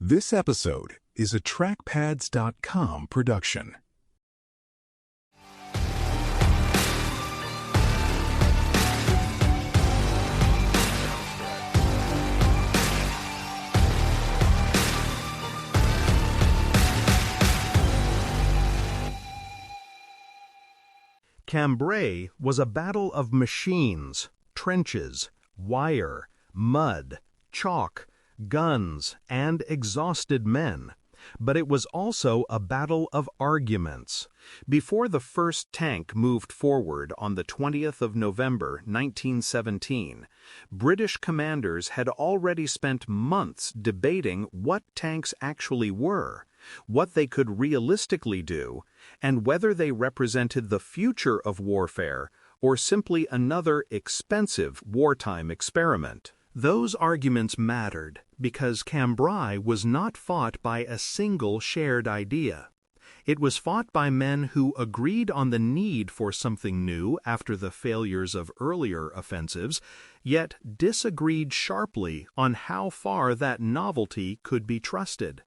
This episode is a trackpads.com production. Cambrai was a battle of machines, trenches, wire, mud, chalk, guns, and exhausted men. But it was also a battle of arguments. Before the first tank moved forward on the 20th of November, 1917, British commanders had already spent months debating what tanks actually were, what they could realistically do, and whether they represented the future of warfare or simply another expensive wartime experiment. Those arguments mattered because Cambrai was not fought by a single shared idea. It was fought by men who agreed on the need for something new after the failures of earlier offensives, yet disagreed sharply on how far that novelty could be trusted.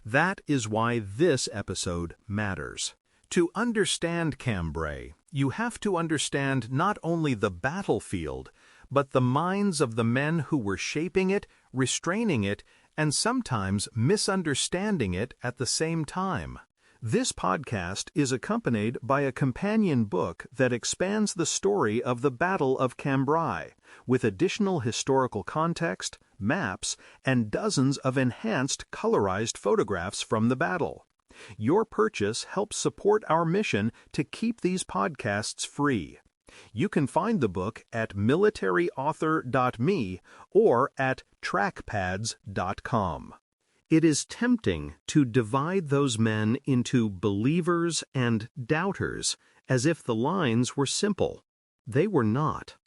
That is why this episode matters. To understand Cambrai, you have to understand not only the battlefield, but the minds of the men who were shaping it, restraining it, and sometimes misunderstanding it at the same time. This podcast is accompanied by a companion book that expands the story of the Battle of Cambrai, with additional historical context, maps, and dozens of enhanced colorized photographs from the battle. Your purchase helps support our mission to keep these podcasts free. You can find the book at militaryauthor.me or at trackpads.com. It is tempting to divide those men into believers and doubters, as if the lines were simple. They were not.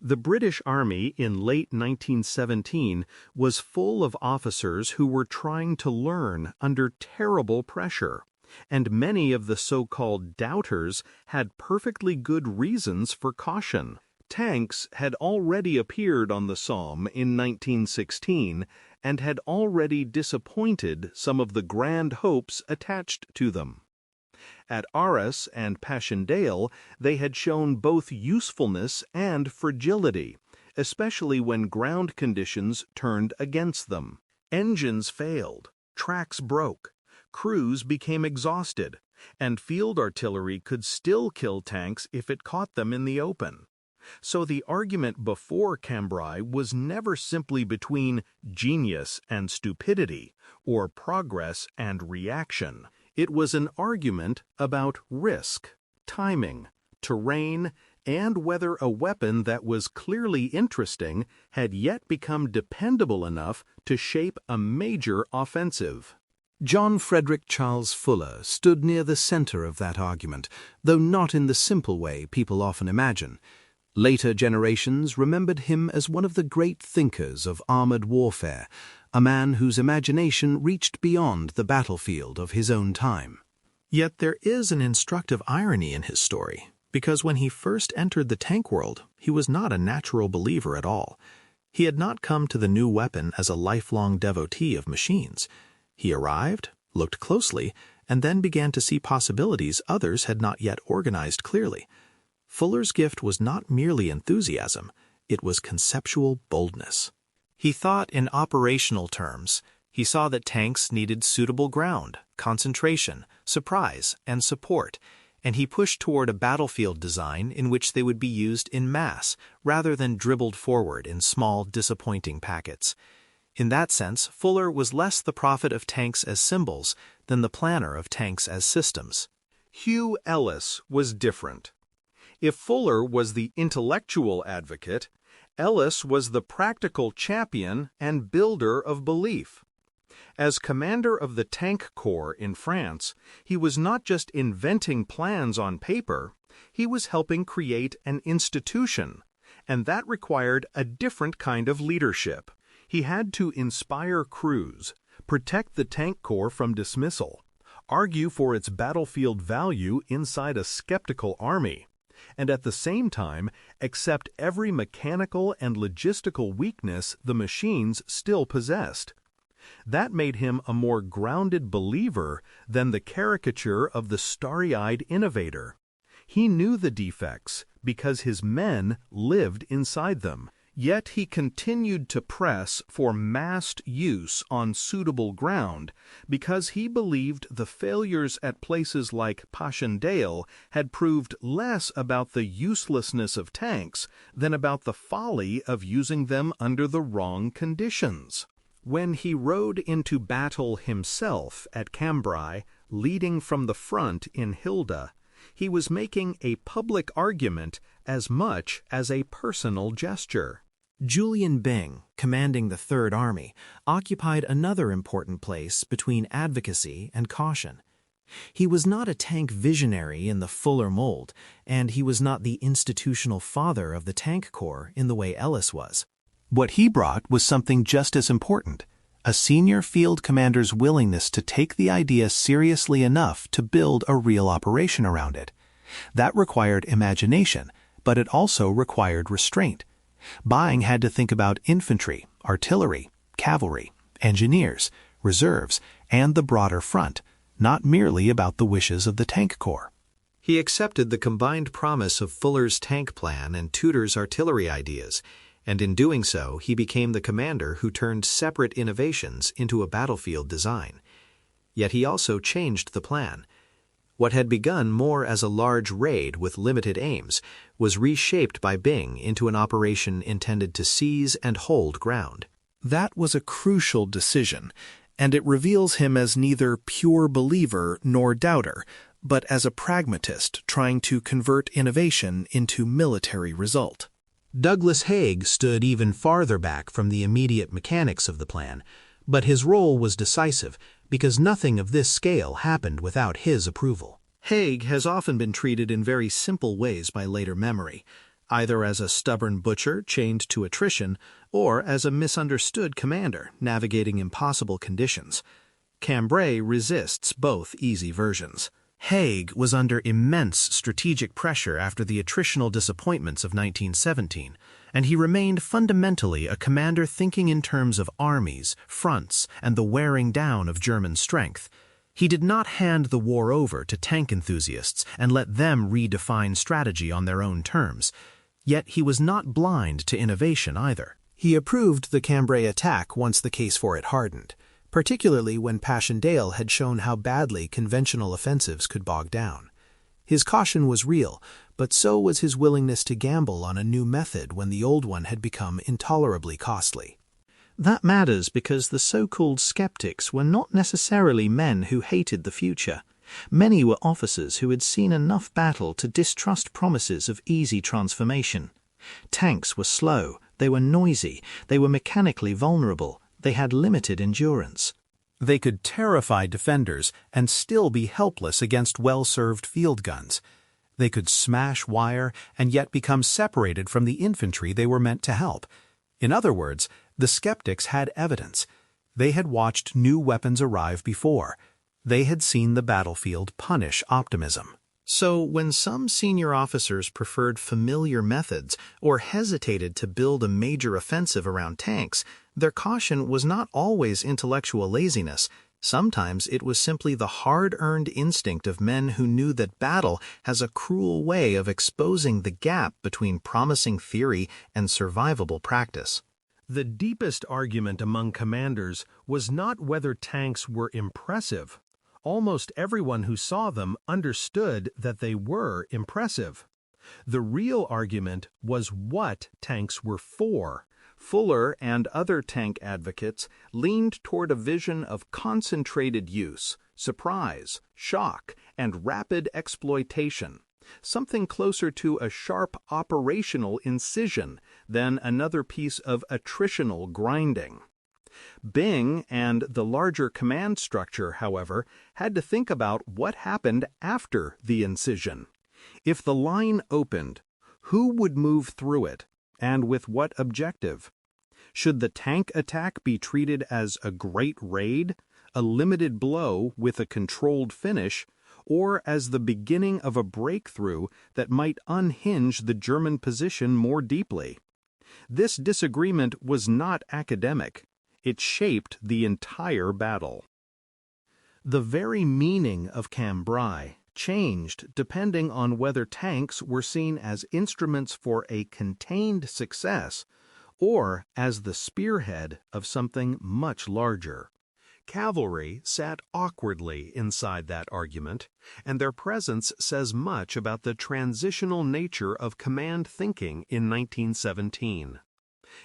The British Army in late 1917 was full of officers who were trying to learn under terrible pressure, and many of the so-called doubters had perfectly good reasons for caution. Tanks had already appeared on the Somme in 1916 and had already disappointed some of the grand hopes attached to them. At Arras and Passchendaele, they had shown both usefulness and fragility, especially when ground conditions turned against them. Engines failed, tracks broke, crews became exhausted, and field artillery could still kill tanks if it caught them in the open. So the argument before Cambrai was never simply between genius and stupidity, or progress and reaction. It was an argument about risk, timing, terrain, and whether a weapon that was clearly interesting had yet become dependable enough to shape a major offensive. John Frederick Charles Fuller stood near the center of that argument, though not in the simple way people often imagine. Later generations remembered him as one of the great thinkers of armored warfare, a man whose imagination reached beyond the battlefield of his own time. Yet there is an instructive irony in his story, because when he first entered the tank world, he was not a natural believer at all. He had not come to the new weapon as a lifelong devotee of machines. He arrived, looked closely, and then began to see possibilities others had not yet organized clearly. Fuller's gift was not merely enthusiasm, it was conceptual boldness. He thought in operational terms. He saw that tanks needed suitable ground, concentration, surprise, and support, and he pushed toward a battlefield design in which they would be used in mass rather than dribbled forward in small, disappointing packets. In that sense, Fuller was less the prophet of tanks as symbols than the planner of tanks as systems. Hugh Elles was different. If Fuller was the intellectual advocate, Elles was the practical champion and builder of belief. As commander of the Tank Corps in France, he was not just inventing plans on paper, he was helping create an institution, and that required a different kind of leadership. He had to inspire crews, protect the Tank Corps from dismissal, argue for its battlefield value inside a skeptical army, and at the same time accept every mechanical and logistical weakness the machines still possessed. That made him a more grounded believer than the caricature of the starry-eyed innovator. He knew the defects because his men lived inside them. Yet he continued to press for massed use on suitable ground because he believed the failures at places like Passchendaele had proved less about the uselessness of tanks than about the folly of using them under the wrong conditions. When he rode into battle himself at Cambrai, leading from the front in Hilda, he was making a public argument as much as a personal gesture. Julian Byng, commanding the Third Army, occupied another important place between advocacy and caution. He was not a tank visionary in the Fuller mold, and he was not the institutional father of the tank corps in the way Ellis was. What he brought was something just as important: a senior field commander's willingness to take the idea seriously enough to build a real operation around it. That required imagination, but it also required restraint. Byng had to think about infantry, artillery, cavalry, engineers, reserves, and the broader front, not merely about the wishes of the tank corps. He accepted the combined promise of Fuller's tank plan and Tudor's artillery ideas, and in doing so he became the commander who turned separate innovations into a battlefield design. Yet he also changed the plan. What had begun more as a large raid with limited aims was reshaped by Byng into an operation intended to seize and hold ground. That was a crucial decision, and it reveals him as neither pure believer nor doubter, but as a pragmatist trying to convert innovation into military result. Douglas Haig stood even farther back from the immediate mechanics of the plan, but his role was decisive because nothing of this scale happened without his approval. Haig has often been treated in very simple ways by later memory, either as a stubborn butcher chained to attrition or as a misunderstood commander navigating impossible conditions. Cambrai resists both easy versions. Haig was under immense strategic pressure after the attritional disappointments of 1917, and he remained fundamentally a commander thinking in terms of armies, fronts, and the wearing down of German strength. He did not hand the war over to tank enthusiasts and let them redefine strategy on their own terms. Yet he was not blind to innovation either. He approved the Cambrai attack once the case for it hardened, particularly when Passchendaele had shown how badly conventional offensives could bog down. His caution was real, but so was his willingness to gamble on a new method when the old one had become intolerably costly. That matters because the so-called skeptics were not necessarily men who hated the future. Many were officers who had seen enough battle to distrust promises of easy transformation. Tanks were slow, they were noisy, they were mechanically vulnerable, they had limited endurance. They could terrify defenders and still be helpless against well-served field guns. They could smash wire and yet become separated from the infantry they were meant to help. In other words, the skeptics had evidence. They had watched new weapons arrive before. They had seen the battlefield punish optimism. So when some senior officers preferred familiar methods or hesitated to build a major offensive around tanks, their caution was not always intellectual laziness. Sometimes it was simply the hard-earned instinct of men who knew that battle has a cruel way of exposing the gap between promising theory and survivable practice. The deepest argument among commanders was not whether tanks were impressive. Almost everyone who saw them understood that they were impressive. The real argument was what tanks were for. Fuller and other tank advocates leaned toward a vision of concentrated use, surprise, shock, and rapid exploitation, something closer to a sharp operational incision than another piece of attritional grinding. Byng and the larger command structure, however, had to think about what happened after the incision. If the line opened, who would move through it, and with what objective? Should the tank attack be treated as a great raid, a limited blow with a controlled finish, or as the beginning of a breakthrough that might unhinge the German position more deeply? This disagreement was not academic. It shaped the entire battle. The very meaning of Cambrai changed depending on whether tanks were seen as instruments for a contained success or as the spearhead of something much larger. Cavalry sat awkwardly inside that argument, and their presence says much about the transitional nature of command thinking in 1917.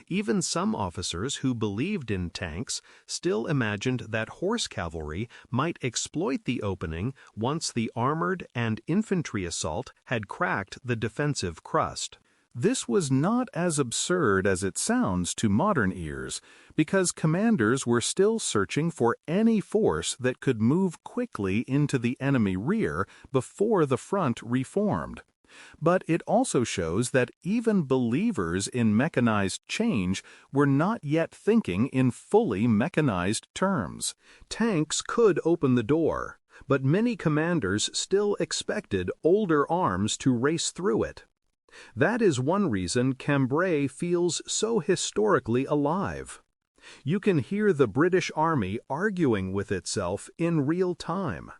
Even some officers who believed in tanks still imagined that horse cavalry might exploit the opening once the armored and infantry assault had cracked the defensive crust. This was not as absurd as it sounds to modern ears, because commanders were still searching for any force that could move quickly into the enemy rear before the front reformed. But it also shows that even believers in mechanized change were not yet thinking in fully mechanized terms. Tanks could open the door, but many commanders still expected older arms to race through it. That is one reason Cambrai feels so historically alive. You can hear the British Army arguing with itself in real time,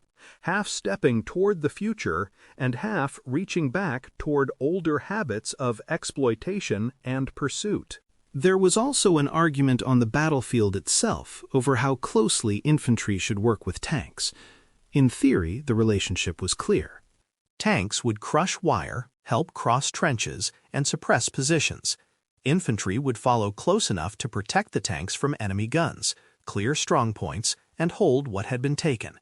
half stepping toward the future and half reaching back toward older habits of exploitation and pursuit. There was also an argument on the battlefield itself over how closely infantry should work with tanks. In theory, the relationship was clear. Tanks would crush wire, help cross trenches, and suppress positions. Infantry would follow close enough to protect the tanks from enemy guns, clear strong points, and hold what had been taken.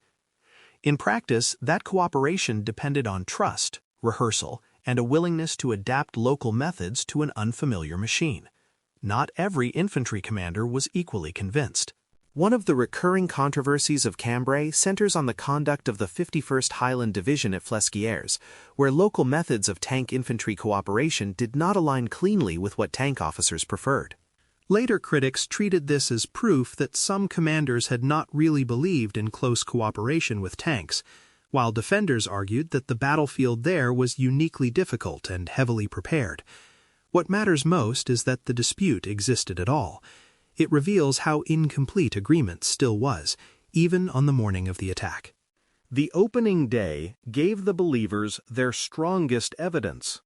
In practice, that cooperation depended on trust, rehearsal, and a willingness to adapt local methods to an unfamiliar machine. Not every infantry commander was equally convinced. One of the recurring controversies of Cambrai centers on the conduct of the 51st Highland Division at Flesquières, where local methods of tank-infantry cooperation did not align cleanly with what tank officers preferred. Later critics treated this as proof that some commanders had not really believed in close cooperation with tanks, while defenders argued that the battlefield there was uniquely difficult and heavily prepared. What matters most is that the dispute existed at all. It reveals how incomplete agreement still was, even on the morning of the attack. The opening day gave the believers their strongest evidence.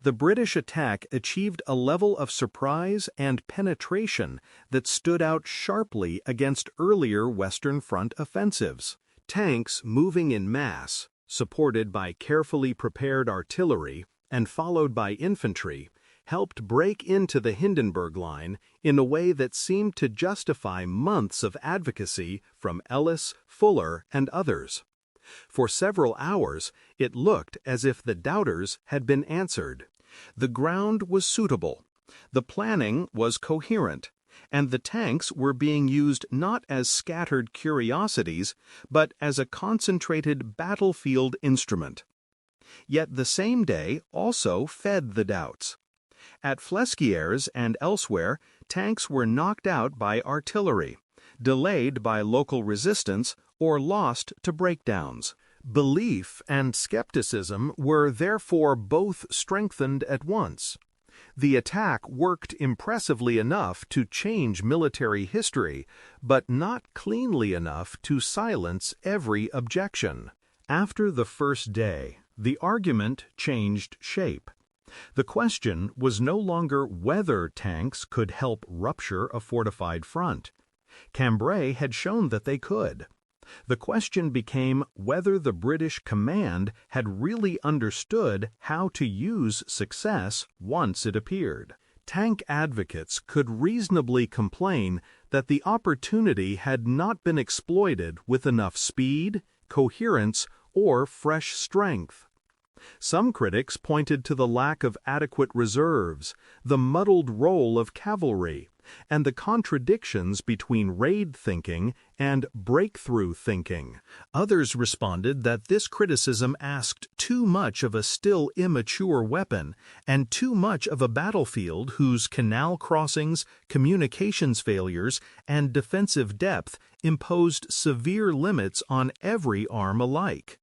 The British attack achieved a level of surprise and penetration that stood out sharply against earlier Western Front offensives. Tanks moving in mass, supported by carefully prepared artillery and followed by infantry, helped break into the Hindenburg Line in a way that seemed to justify months of advocacy from Ellis, Fuller, and others. For several hours, it looked as if the doubters had been answered. The ground was suitable, the planning was coherent, and the tanks were being used not as scattered curiosities, but as a concentrated battlefield instrument. Yet the same day also fed the doubts. At Flesquières and elsewhere, tanks were knocked out by artillery, delayed by local resistance, or lost to breakdowns. Belief and skepticism were therefore both strengthened at once. The attack worked impressively enough to change military history, but not cleanly enough to silence every objection. After the first day, the argument changed shape. The question was no longer whether tanks could help rupture a fortified front. Cambrai had shown that they could. The question became whether the British command had really understood how to use success once it appeared. Tank advocates could reasonably complain that the opportunity had not been exploited with enough speed, coherence, or fresh strength. Some critics pointed to the lack of adequate reserves, the muddled role of cavalry, and the contradictions between raid thinking and breakthrough thinking. Others responded that this criticism asked too much of a still immature weapon and too much of a battlefield whose canal crossings, communications failures, and defensive depth imposed severe limits on every arm alike.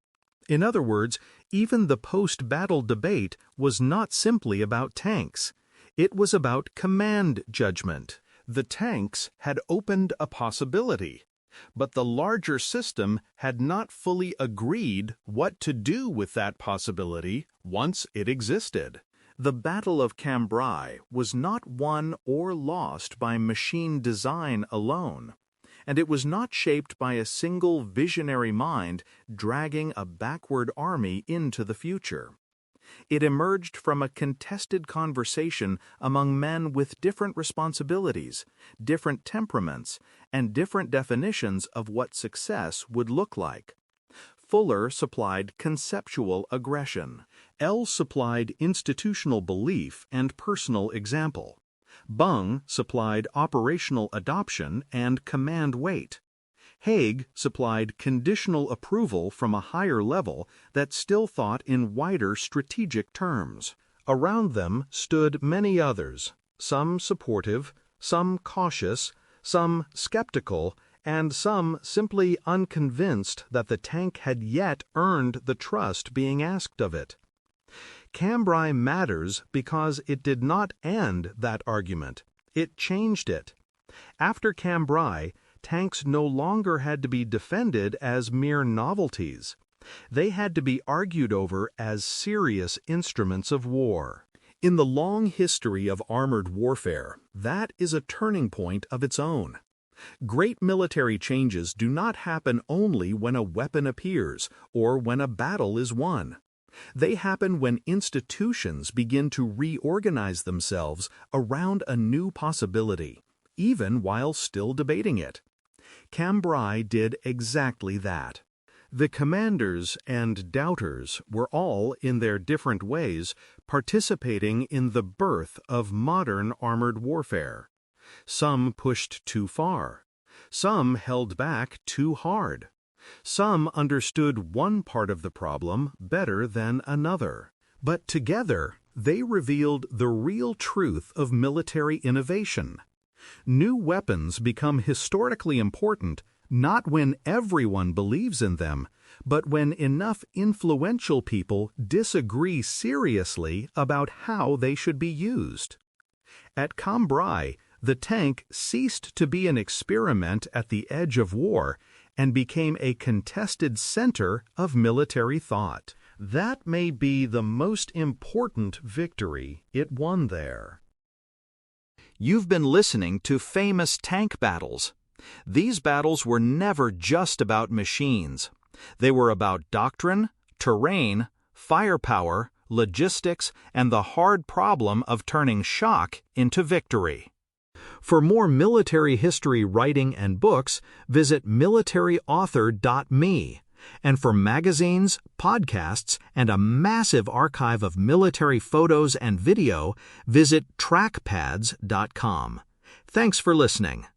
In other words, even the post-battle debate was not simply about tanks. It was about command judgment. The tanks had opened a possibility, but the larger system had not fully agreed what to do with that possibility once it existed. The Battle of Cambrai was not won or lost by machine design alone, and it was not shaped by a single visionary mind dragging a backward army into the future. It emerged from a contested conversation among men with different responsibilities, different temperaments, and different definitions of what success would look like. Fuller supplied conceptual aggression. Elles supplied institutional belief and personal example. Byng supplied operational adoption and command weight. Haig supplied conditional approval from a higher level that still thought in wider strategic terms. Around them stood many others, some supportive, some cautious, some skeptical, and some simply unconvinced that the tank had yet earned the trust being asked of it. Cambrai matters because it did not end that argument. It changed it. After Cambrai, tanks no longer had to be defended as mere novelties. They had to be argued over as serious instruments of war. In the long history of armored warfare, that is a turning point of its own. Great military changes do not happen only when a weapon appears or when a battle is won. They happen when institutions begin to reorganize themselves around a new possibility, even while still debating it. Cambrai did exactly that. The commanders and doubters were all, in their different ways, participating in the birth of modern armored warfare. Some pushed too far. Some held back too hard. Some understood one part of the problem better than another. But together, they revealed the real truth of military innovation. New weapons become historically important not when everyone believes in them, but when enough influential people disagree seriously about how they should be used. At Cambrai, the tank ceased to be an experiment at the edge of war and became a contested center of military thought. That may be the most important victory it won there. You've been listening to Famous Tank Battles. These battles were never just about machines. They were about doctrine, terrain, firepower, logistics, and the hard problem of turning shock into victory. For more military history writing and books, visit militaryauthor.me. And for magazines, podcasts, and a massive archive of military photos and video, visit trackpads.com. Thanks for listening.